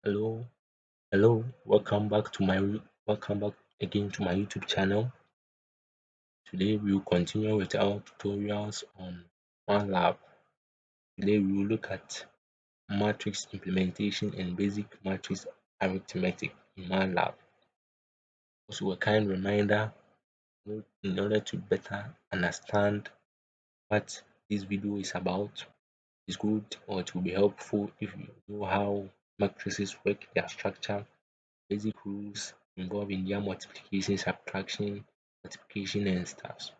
Hello, hello. Welcome back again to my YouTube channel. Today we will continue with our tutorials on MATLAB. Today we will look at matrix implementation and basic matrix arithmetic in MATLAB. Also, a kind reminder in order to better understand what this video is about. It's good or it will be helpful if you know how matrices work, their structure, basic rules involved in their multiplication, subtraction, multiplication and stuff.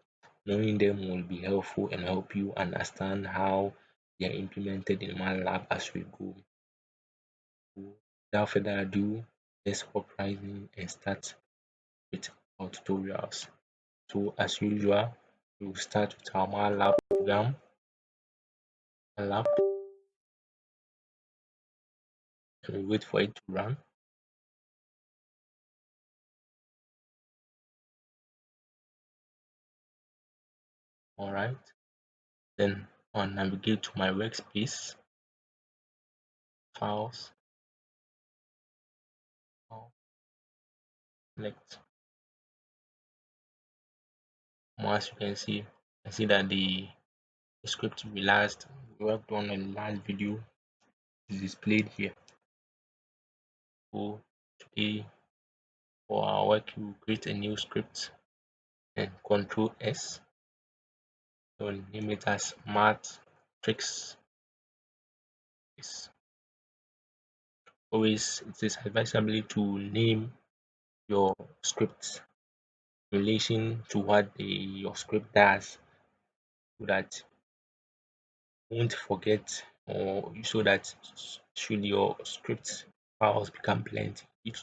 Knowing them will be helpful and help you understand how they are implemented in MATLAB as we go. So without further ado, let's hop right in and start with our tutorials. So as usual, we will start with our MATLAB program. MATLAB, and we wait for it to run. Alright, then I'll navigate to my workspace, files, I'll select. As you can see that the script we worked on in the last video is displayed here. So today for our work we will create a new script and Control S. So name it as matrix. Always it is advisable to name your script in relation to what your script does so that you won't forget, or so that should your script files become plenty, you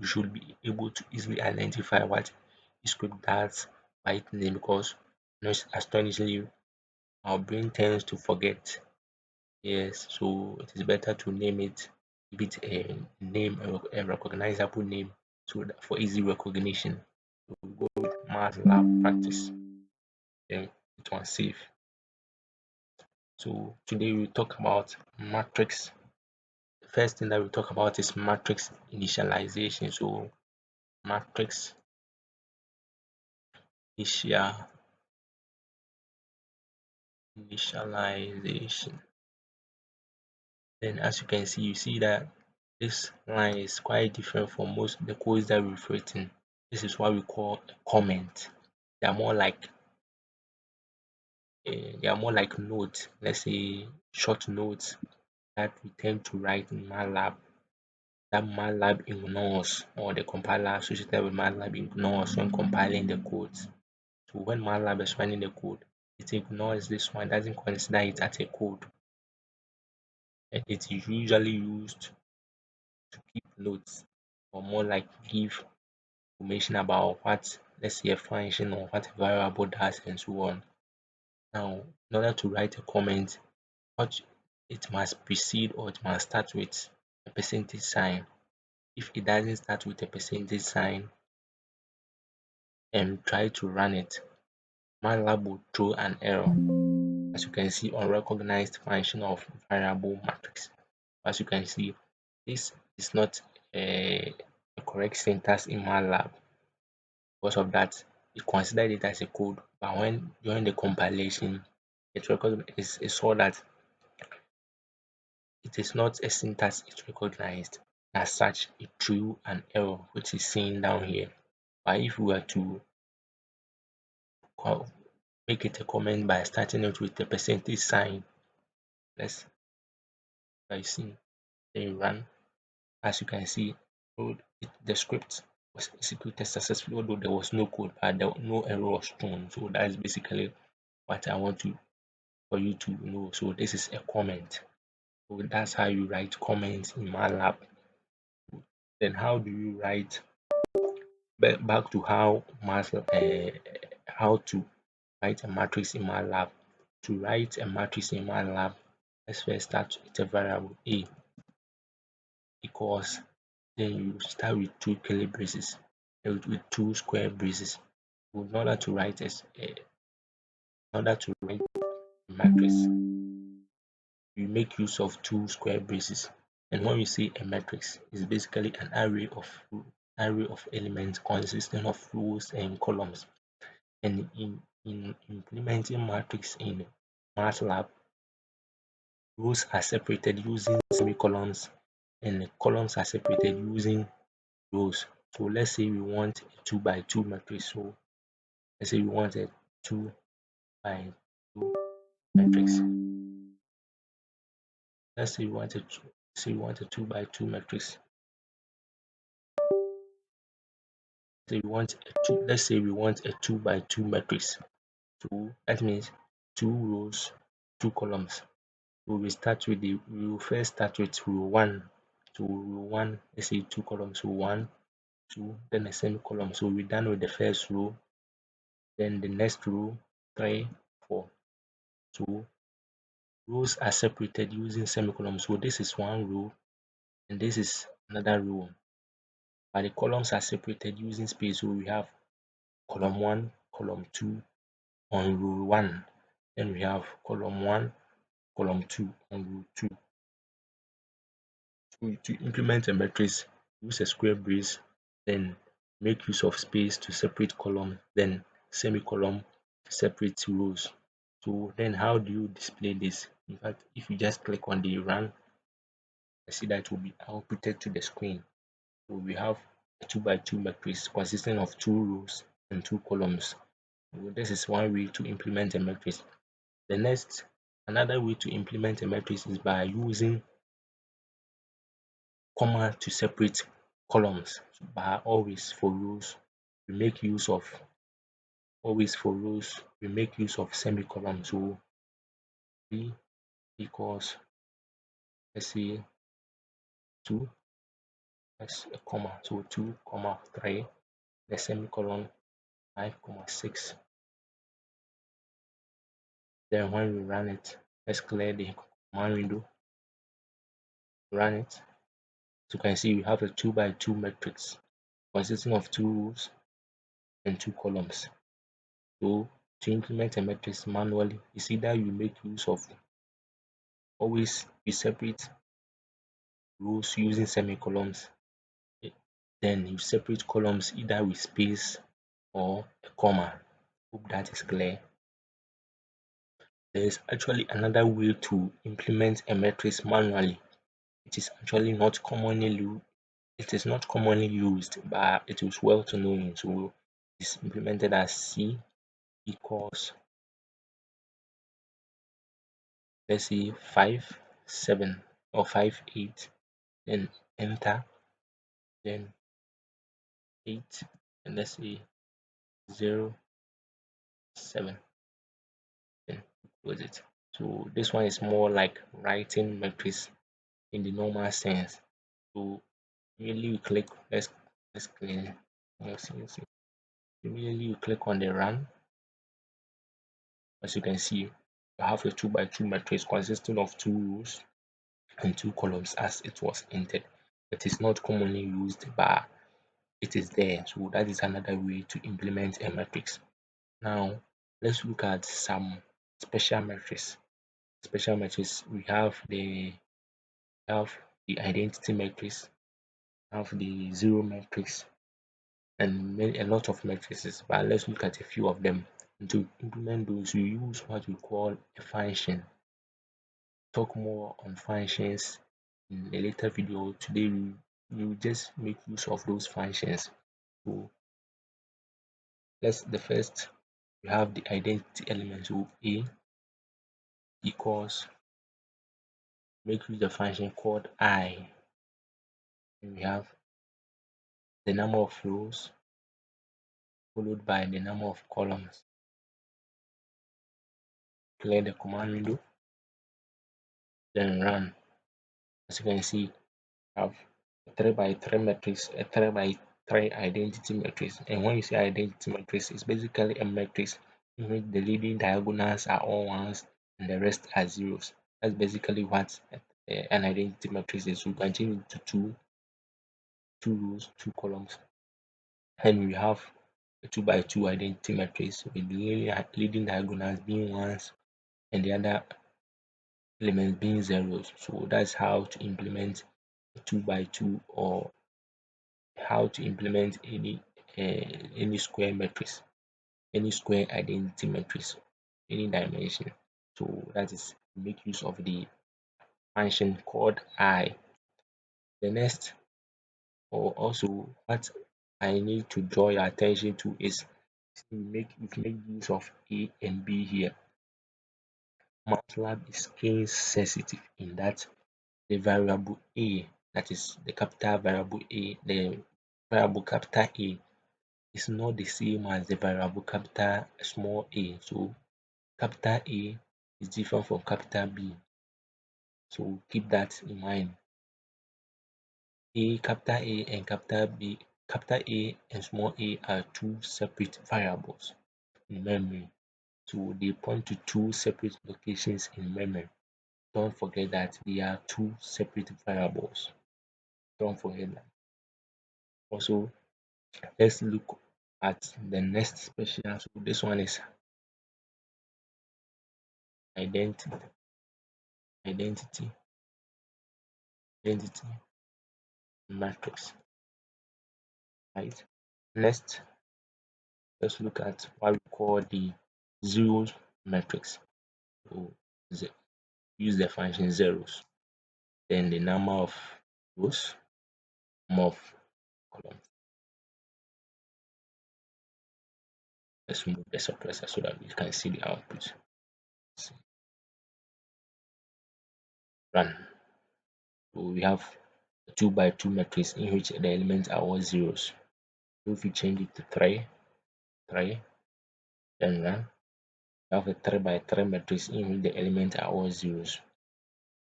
should be able to easily identify what the script does by its name, because astonishingly our brain tends to forget. Yes, so it is better to name it, give it a name, a recognizable name, so that for easy recognition. So we go with MATLAB practice, then it was save. So today we talk about matrix. The first thing that we talk about is matrix initialization. So matrix initialization. Then as you can see, you see that this line is quite different from most of the codes that we've written. This is what we call a comment. They are more like notes. Let's say short notes that we tend to write in MATLAB, that MATLAB ignores, or the compiler associated with MATLAB ignores when compiling the codes. So when MATLAB is running the code, it ignores this one, doesn't consider it as a code. And it is usually used to keep notes, or more like give information about what, let's say, a function or what a variable does and so on. Now, in order to write a comment, what it must precede, or it must start with a percentage sign. If it doesn't start with a percentage sign and try to run it, MATLAB will throw an error. As you can see, unrecognized function of variable matrix. As you can see, this is not a correct syntax in MATLAB. Because of that, it considered it as a code, but when during the compilation, it saw that it is not a syntax it recognized. As such, it threw an error, which is seen down here. But if we were to make it a comment by starting it with the percentage sign, let's see, then you run. As you can see, the script was executed successfully, although there was no code, but no error was thrown. So that is basically what I want for you to know. So this is a comment. So that's how you write comments in MATLAB. Then how do you write, back to how to write a matrix in MATLAB. To write a matrix in MATLAB, let's first start with a variable a equals, then you start with two curly braces, with two square braces. In order to write a matrix, you make use of two square braces. And when we say a matrix, it's basically an array of elements consisting of rows and columns. And in implementing matrix in MATLAB, rows are separated using semicolons and columns are separated using rows. So let's say we want a 2 by 2 matrix. So let's say we want a 2 by 2 matrix. Let's say we want a 2 by 2 matrix. Let's say we want a 2 by 2 matrix. So that means 2 rows, 2 columns. So we will first start with row 1. So row 1, let's say 2 columns, so 1, 2, then a semicolon. So we're done with the first row, then the next row, 3, 4. So rows are separated using semicolons. So this is one row and this is another row. But the columns are separated using space. So we have column 1, column 2 on row 1. Then we have column 1, column 2 on row 2. So to implement a matrix, use a square brace, then make use of space to separate column, then semicolon to separate rows. So then how do you display this? In fact, if you just click on the run, I see that will be outputted to the screen. So we have a 2 by 2 matrix consisting of 2 rows and 2 columns. So this is one way to implement a matrix. Another way to implement a matrix is by using comma to separate columns. But always for rows, we make use of semicolon. So b equals, let's say 2, that's a comma, so 2 comma 3, the semicolon 5 comma 6. Then when we run it, let's clear the command window, run it. So you can see we have a 2 by 2 matrix consisting of 2 rows and 2 columns. So to implement a matrix manually, it's either you make use of always you separate rows using semicolons, then you separate columns either with space or a comma. Hope that is clear. There is actually another way to implement a matrix manually. It is actually not commonly used, but it is well to know. So it's implemented as C equals, let's say 5 7 or 5 8, then enter, then 8, and let's say 0 7, then close it. So this one is more like writing matrix in the normal sense. So immediately you click, let's clear. Immediately you click on the run. As you can see, you have a 2 by 2 matrix consisting of 2 rows and 2 columns as it was entered. It is not commonly used, but it is there. So that is another way to implement a matrix. Now let's look at some special matrices. Special matrices, we have the identity matrix, have the zero matrix, and a lot of matrices. But let's look at a few of them. And to implement those, you use what we call a function. Talk more on functions in a later video. Today we will just make use of those functions. So the first, we have the identity element. So a equals, make use the function called I, and we have the number of rows followed by the number of columns. Clear the command window, then run. As you can see, I have a 3 by 3 matrix, a 3 by 3 identity matrix. And when you say identity matrix, it's basically a matrix in which the leading diagonals are all ones and the rest are zeros. That's basically what an identity matrix is. We continue to two rows, 2 columns, and we have a 2 by 2 identity matrix with the leading diagonals being ones and the other elements being zeros. So that's how to implement 2 by 2, or how to implement any square matrix, any square identity matrix, any dimension. So that is make use of the function called I. The next, or also what I need to draw your attention to is we make use of A and B here. MATLAB is case sensitive in that the variable A, that is the capital variable A, the variable capital A is not the same as the variable capital small a. So capital A is different from capital B. So keep that in mind. Capital A and capital B, capital A and small a are two separate variables in memory. So they point to two separate locations in memory. Don't forget that they are two separate variables. Don't forget that. Also, let's look at the next special. So this one is identity, identity, identity matrix, right? Next, let's look at what we call the zeros matrix. So use the function zeros, then the number of rows, number of columns. Let's move the suppressor so that we can see the output. Run. So we have a 2 by 2 matrix in which the elements are all zeros. So if we change it to 3, then run, we have a 3 by 3 matrix in which the elements are all zeros.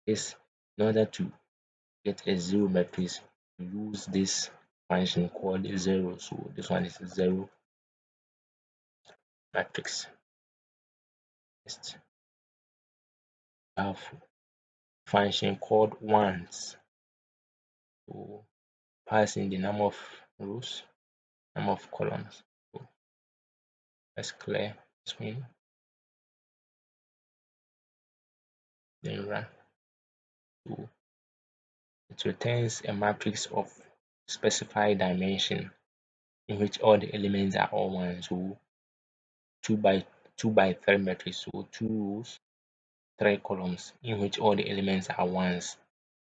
This, in order to get a zero matrix, we use this function called zero. So this one is a zero matrix. Next, we have function called ones. So pass in the number of rows, number of columns. So let's clear screen, then run. So it returns a matrix of specified dimension in which all the elements are all ones. So 2 by 2 by 3 matrix. So 2 rows, 3 columns in which all the elements are ones.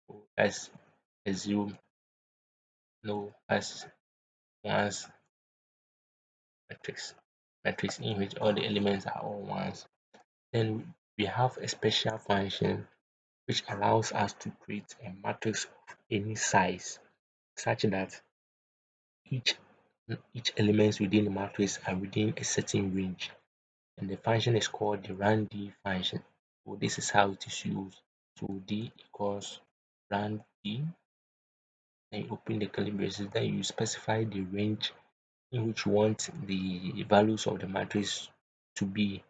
So let's assume no as ones matrix in which all the elements are all ones. Then we have a special function which allows us to create a matrix of any size such that each each elements within the matrix are within a certain range, and the function is called the rand function. So this is how it is used. So d equals rand d, then you open the curly braces, then you specify the range in which you want the values of the matrix to be,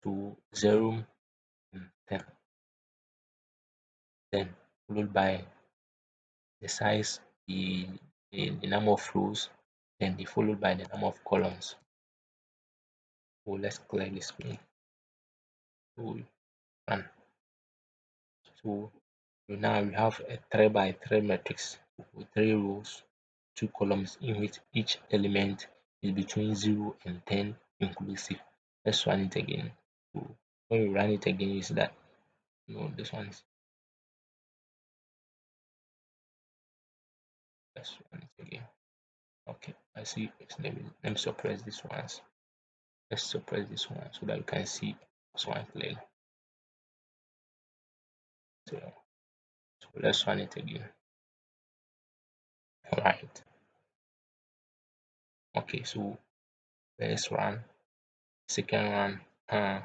to 0 and 10, then followed by the size, the number of rows, then followed by the number of columns. So let's clear the screen. So run. So now we have a 3 by 3 matrix with 3 rows, 2 columns in which each element is between 0 and 10 inclusive. Let's run it again. So when you run it again, you see that no, this one is, let's run it again. Okay, I see. Let me suppress this one. Let's suppress this one so that you can see this one clearly. So let's run it again. Alright. Okay, so let's run second run.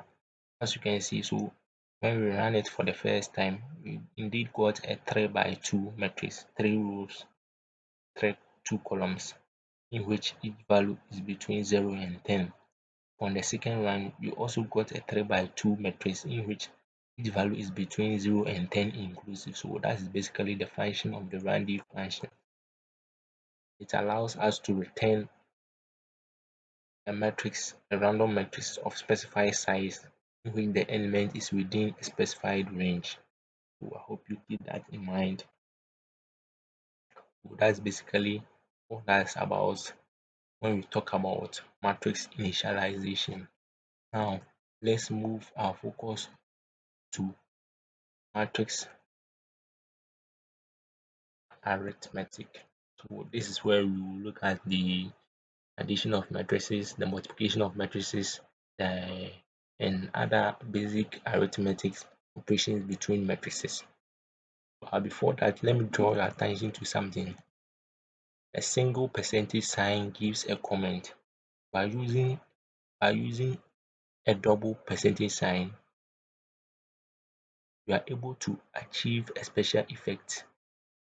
As you can see, so when we ran it for the first time, we indeed got a 3 by 2 matrix, 3 rows, 2 columns, in which each value is between 0 and 10. On the second run, we also got a 3 by 2 matrix in which each value is between 0 and 10 inclusive. So that is basically the function of the rand function. It allows us to return a matrix, a random matrix of specified size in which the element is within a specified range. So I hope you keep that in mind. So that's basically what that's about when we talk about matrix initialization. Now let's move our focus to matrix arithmetic. So this is where we will look at the addition of matrices, the multiplication of matrices, the and other basic arithmetic operations between matrices. But before that, let me draw your attention to something. A single percentage sign gives a comment. By using a double percentage sign, we are able to achieve a special effect.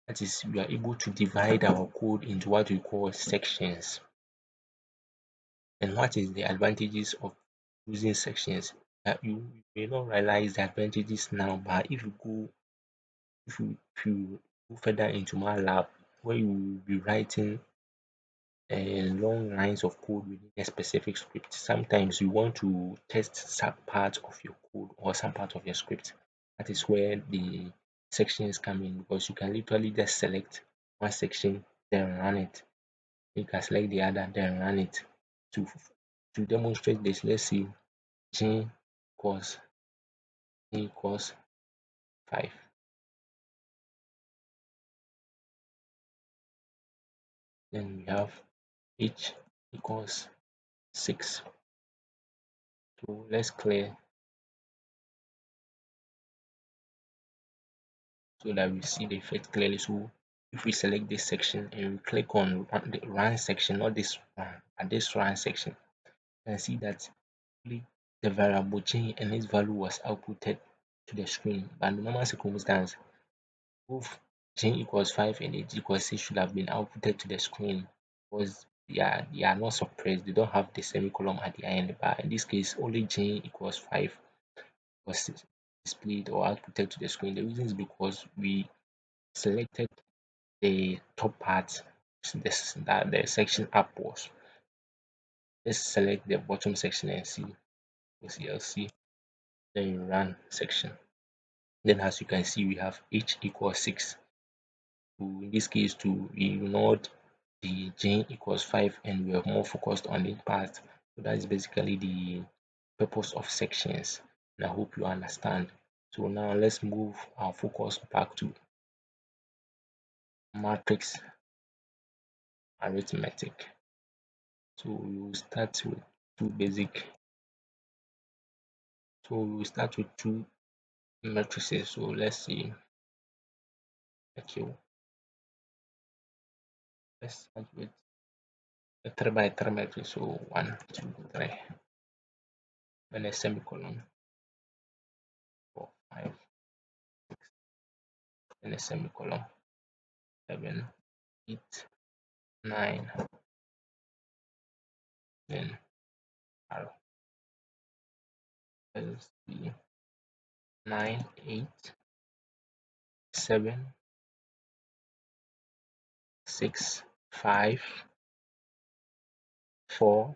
That is, we are able to divide our code into what we call sections. And what is the advantages of using sections? You may not realize the advantages now, but if you go further into MATLAB, where you will be writing long lines of code within a specific script. Sometimes you want to test some part of your code or some part of your script. That is where the sections come in, because you can literally just select one section, then run it. You can select the other, then run it. To to demonstrate this, let's see g equals g equals 5. Then we have h equals 6. So let's clear so that we see the effect clearly. So if we select this section and we click on the run section, not this one, at this run section, you can see that only the variable change and its value was outputted to the screen. But in the normal circumstance, both j equals 5 and h equals 6 should have been outputted to the screen, because they are not suppressed, they don't have the semicolon at the end. But in this case, only j equals 5 was displayed or outputted to the screen. The reason is because we selected the top part, this that the section upwards. Let's select the bottom section and see CLC, then you run section. Then as you can see, we have h equals 6. So in this case too, we ignored the j equals 5 and we are more focused on the part. So that is basically the purpose of sections, and I hope you understand. So now let's move our focus back to matrix arithmetic. So we will start with two basic So we'll start with two matrices. So let's see. Okay, let's start with a 3 by 3 matrix. So 1, 2, 3, then a semicolon, 4, 5, then a semicolon, 7, 8, 9, then arrow. Let's see. 9, 8, 7, 6, 5, 4,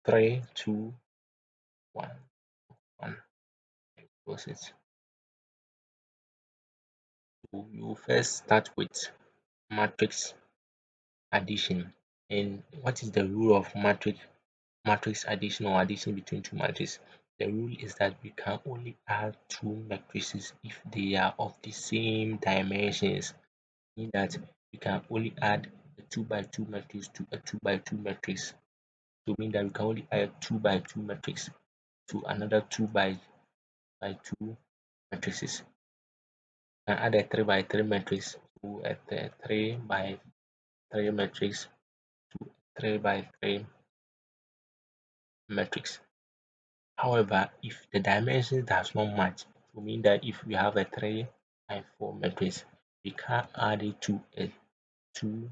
3, 2, 1, 1. Close it. So you will first start with matrix addition. And what is the rule of matrix addition or addition between two matrices? The rule is that we can only add two matrices if they are of the same dimensions, meaning that we can only add a 2 by 2 matrix to a 2 by 2 matrix. So mean that we can only add 2 by 2 matrix to another 2 by 2 matrices. We can add a 3 by 3 matrix to a 3 by 3 matrix to 3 by 3 matrix. However, if the dimension does not match, to mean that if we have a 3 by 4 matrix, we can't add it to a 2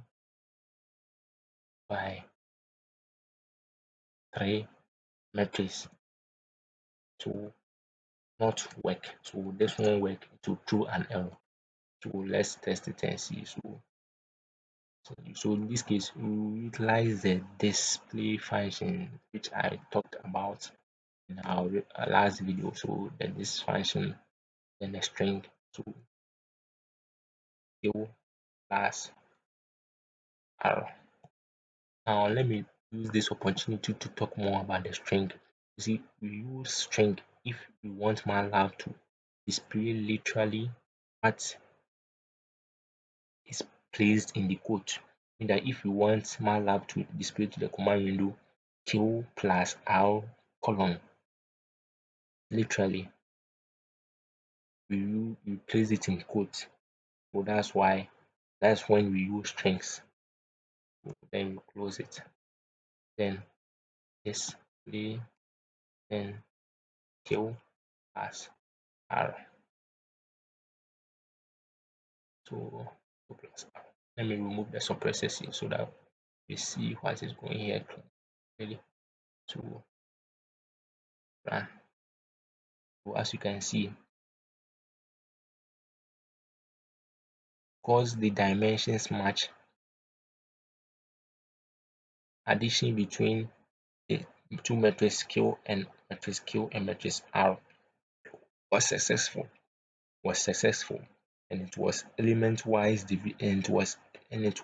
by 3 matrix to not work. So this won't work, to throw an error. So let's test it and see. So in this case, we will utilize the display function which I talked about in our last video. So then this function, then a string. So Q plus R. Now let me use this opportunity to talk more about the string. You see, we use string if we want MATLAB to display literally what is placed in the code. Mean that if you want MATLAB to display to the command window Q plus R colon, literally we place it in quotes. So that's when we use strings. Then we close it. Then display then Q plus R. So Q plus R. Let me remove the suppressor so that we see what is going here clearly. So run. So as you can see, because the dimensions match, addition between the two matrices Q and matrix R was successful, and it was element wise and it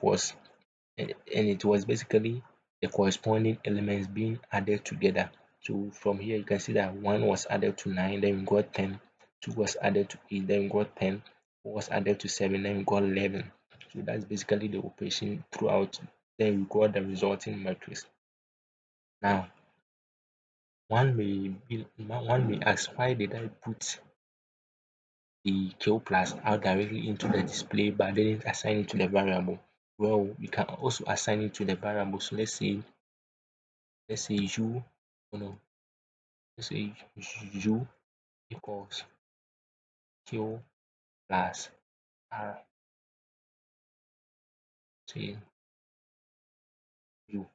was basically the corresponding elements being added together. So from here you can see that 1 was added to 9, then we got 10, 2 was added to 8, then we got 10, 4 was added to 7, then we got 11. So that's basically the operation throughout. Then we got the resulting matrix. Now one may ask, why did I put the Q plus R directly into the display but didn't assign it to the variable? Well, we can also assign it to the variable. So let's say u, oh no, let's say u equals Q plus R. Say u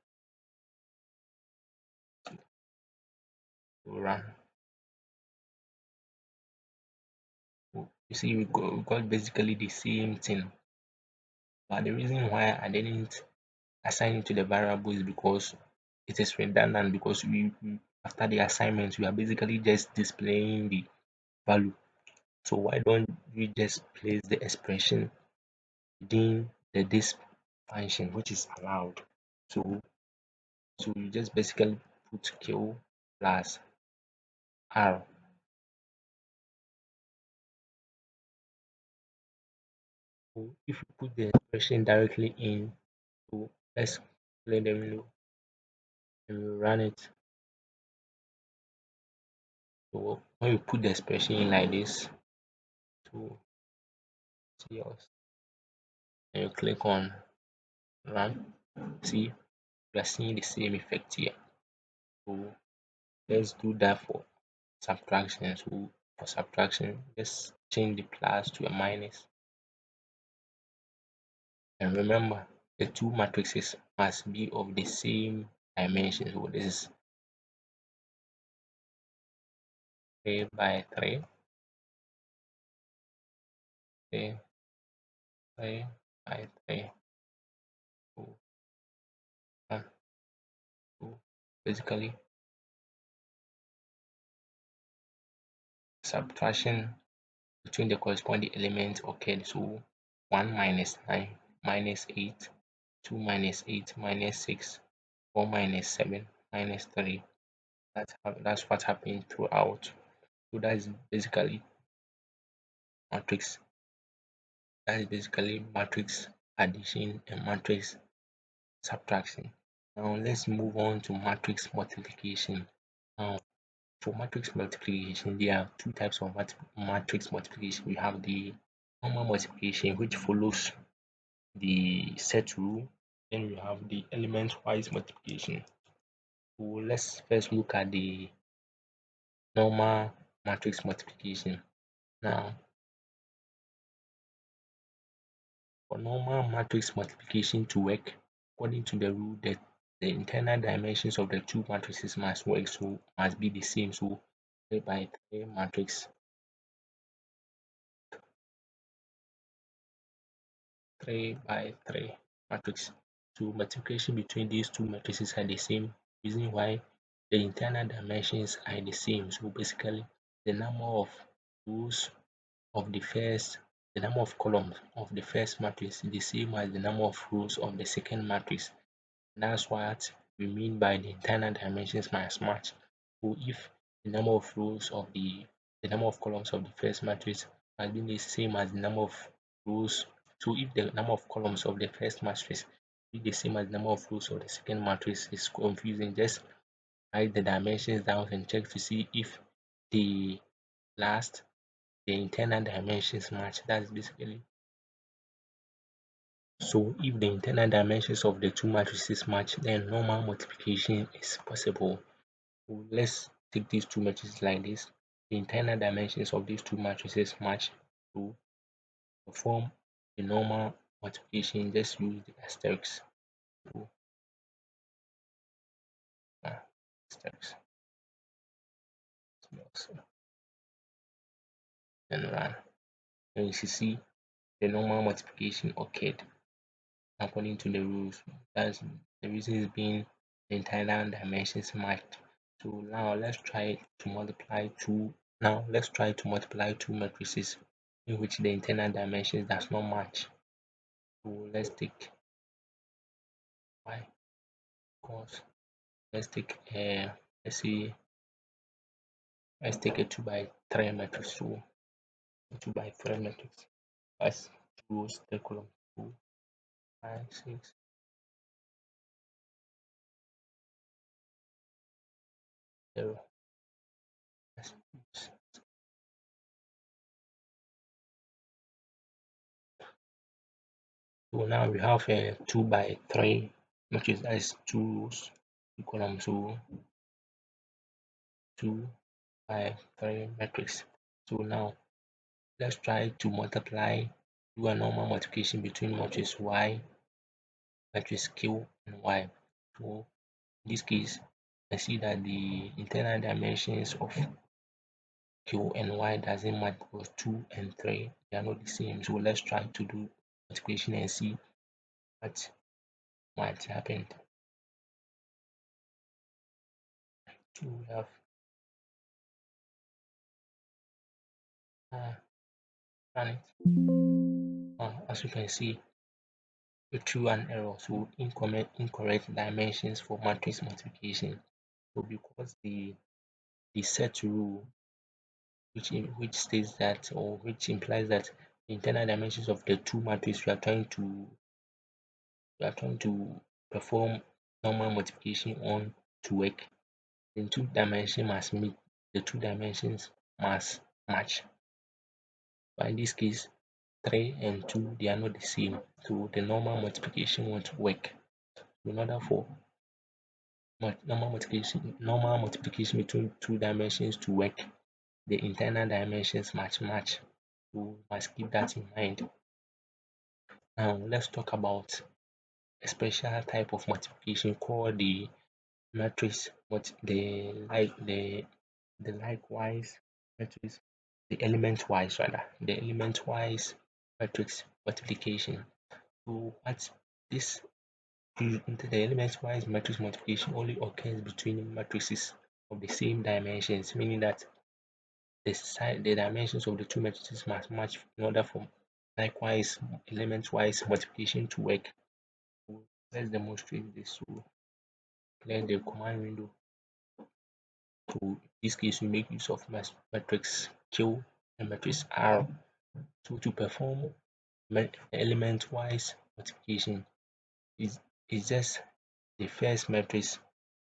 to run. You see, we got basically the same thing. But the reason why I didn't assign it to the variable is because it is redundant, because we after the assignment we are basically just displaying the value. So why don't we just place the expression within the this function, which is allowed? So you just basically put Q plus R. So if you put the expression directly in, so let's play the window and we run it. So when you put the expression in like this, to see us, and you click on run, see, we are seeing the same effect here. So let's do that for subtraction. So for subtraction, let's change the plus to a minus. And remember, the two matrices must be of the same dimension. So this is 3 by 3, 3, 3 by 3. So, 1, 2. Basically, subtraction between the corresponding elements occurred. So 1 minus 9 minus 8, 2 minus 8 minus 6, 4 minus 7 minus 3. That's what happened throughout. So that is basically matrix. That is basically matrix addition and matrix subtraction. Now let's move on to matrix multiplication. Now for matrix multiplication, there are two types of matrix multiplication. We have the normal multiplication, which follows the set rule. Then we have the element wise multiplication. So let's first look at the normal matrix multiplication. Now for normal matrix multiplication to work, according to the rule, that the internal dimensions of the two matrices must be the same. So 3 by 3 matrix, 3 by 3 matrix. So multiplication between these two matrices are the same, reason why the internal dimensions are the same. So basically the number of rows of the first, the number of columns of the first matrix is the same as the number of rows of the second matrix. That's what we mean by the internal dimensions must match. So if the number of rows of the number of columns of the first matrix has been the same as the number of rows, so if the number of columns of the first matrix is the same as the number of rows of the second matrix, is confusing. Just write the dimensions down and check to see if the last the internal dimensions match. That's basically. So if the internal dimensions of the two matrices match, then normal multiplication is possible. So let's take these two matrices like this. The internal dimensions of these two matrices match. To perform the normal multiplication, just use the asterisk. So, asterisk and run. And you should see the normal multiplication occurred according to the rules. That's the reason is being the internal dimensions matched. So now let's try to multiply two. Now let's try to multiply two matrices in which the internal dimensions does not match. So let's take y cos. Let's take let's see. Let's take a 2 by 3 matrix. So 2 by 3 matrix. That's two rows, three columns. 2, 5, 6, 0. So now we have a 2 by 3 matrix, that is two rows, two columns. So 2 by 3 matrix. So now let's try to multiply, do a normal multiplication between matrix y, matrix q, and y. So in this case, I see that the internal dimensions of q and y doesn't match because 2 and 3 they are not the same. So let's try to do multiplication and see what might happen. So we have run it. As you can see, it threw an error. So incorrect dimensions for matrix multiplication. So because the set rule which states that, or which implies that the internal dimensions of the two matrices we are trying to perform normal multiplication on to work, the two dimensions must meet, the two dimensions must match. But in this case, 3 and 2 they are not the same, so the normal multiplication won't work. In order for normal multiplication between two dimensions to work, the internal dimensions must match. So you must keep that in mind. Now let's talk about a special type of multiplication called the matrix, the likewise matrix, the element wise rather, the element wise matrix multiplication. So what this the element wise matrix multiplication only occurs between matrices of the same dimensions, meaning that the dimensions of the two matrices must match in order for likewise element wise multiplication to work. So let's demonstrate this. So clear the command window. So in this case, we make use of matrix Q and matrix R. So to perform element wise multiplication is just the first matrix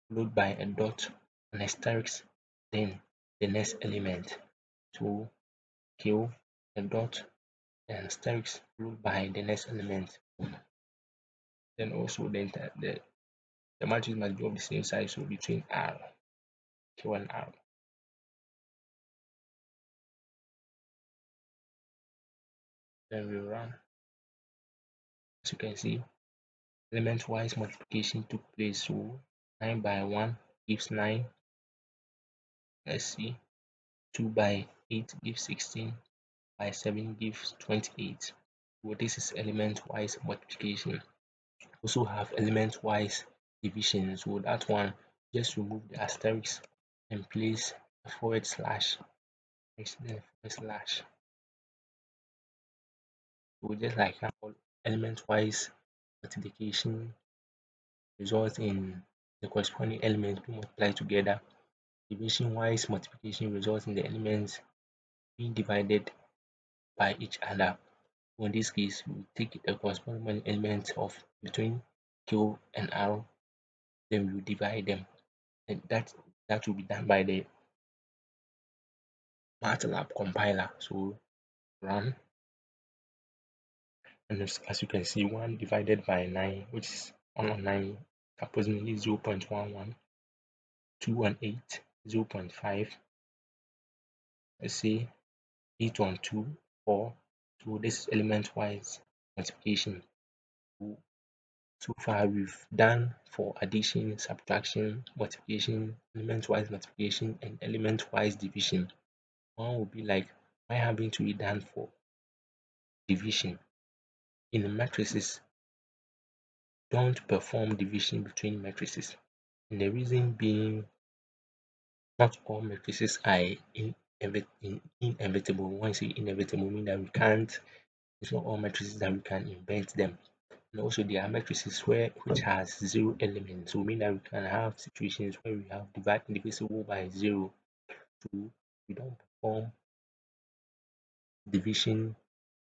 followed by a dot, an asterisk, then the next element. So Q, a dot, an asterisk followed by the next element. Then also the matrix must be of the same size, so between R, Q and R. Then we run. As you can see, element wise multiplication took place. So 9 by 1 gives 9. Let's see, 2 by 8 gives 16, by 7 gives 28. So this is element wise multiplication. Also have element wise division. So that one, just remove the asterisk and place a forward slash. So just like how element-wise multiplication results in the corresponding elements being multiplied together, division-wise multiplication results in the elements being divided by each other. So in this case, we will take the corresponding element of between Q and R, then we will divide them. And that will be done by the MATLAB compiler. So run, and as you can see, 1 divided by 9, which is 1 on 9, approximately 0.11, 2 on 8, 0.5, let's say 8 on 2, 4. So this is element-wise multiplication. So far we've done for addition, subtraction, multiplication, element-wise multiplication, and element-wise division. One would be like, why haven't we done for division? In the matrices, don't perform division between matrices. And the reason being, not all matrices are inevitable. When I say inevitable, mean that we can't, it's not all matrices that we can invent them. And also there are matrices which has 0 elements. So mean that we can have situations where we have divisible by 0. So we don't perform division,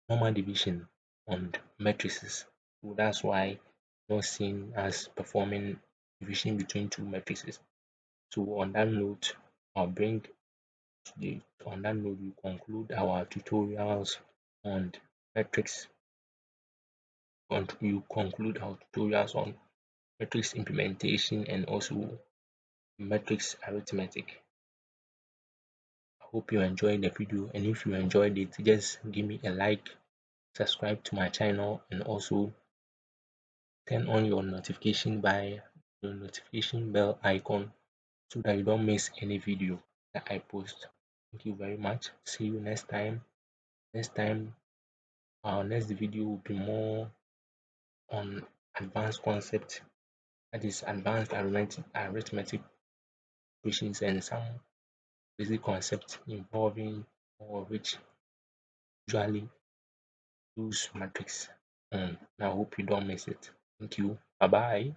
normal division on matrices. So that's why not seen as performing division between two matrices. So on that note, I'll bring on that note, we conclude our tutorials on metrics. You conclude our tutorials on matrix implementation and also matrix arithmetic. I hope you enjoyed the video, and if you enjoyed it, just give me a like, subscribe to my channel, and also turn on your notification bell icon so that you don't miss any video that I post. Thank you very much. See you next time. Next time, our next video will be more on advanced concept, that is advanced arithmetic questions and some basic concepts involving more of which usually use matrix. I hope you don't miss it. Thank you. Bye bye.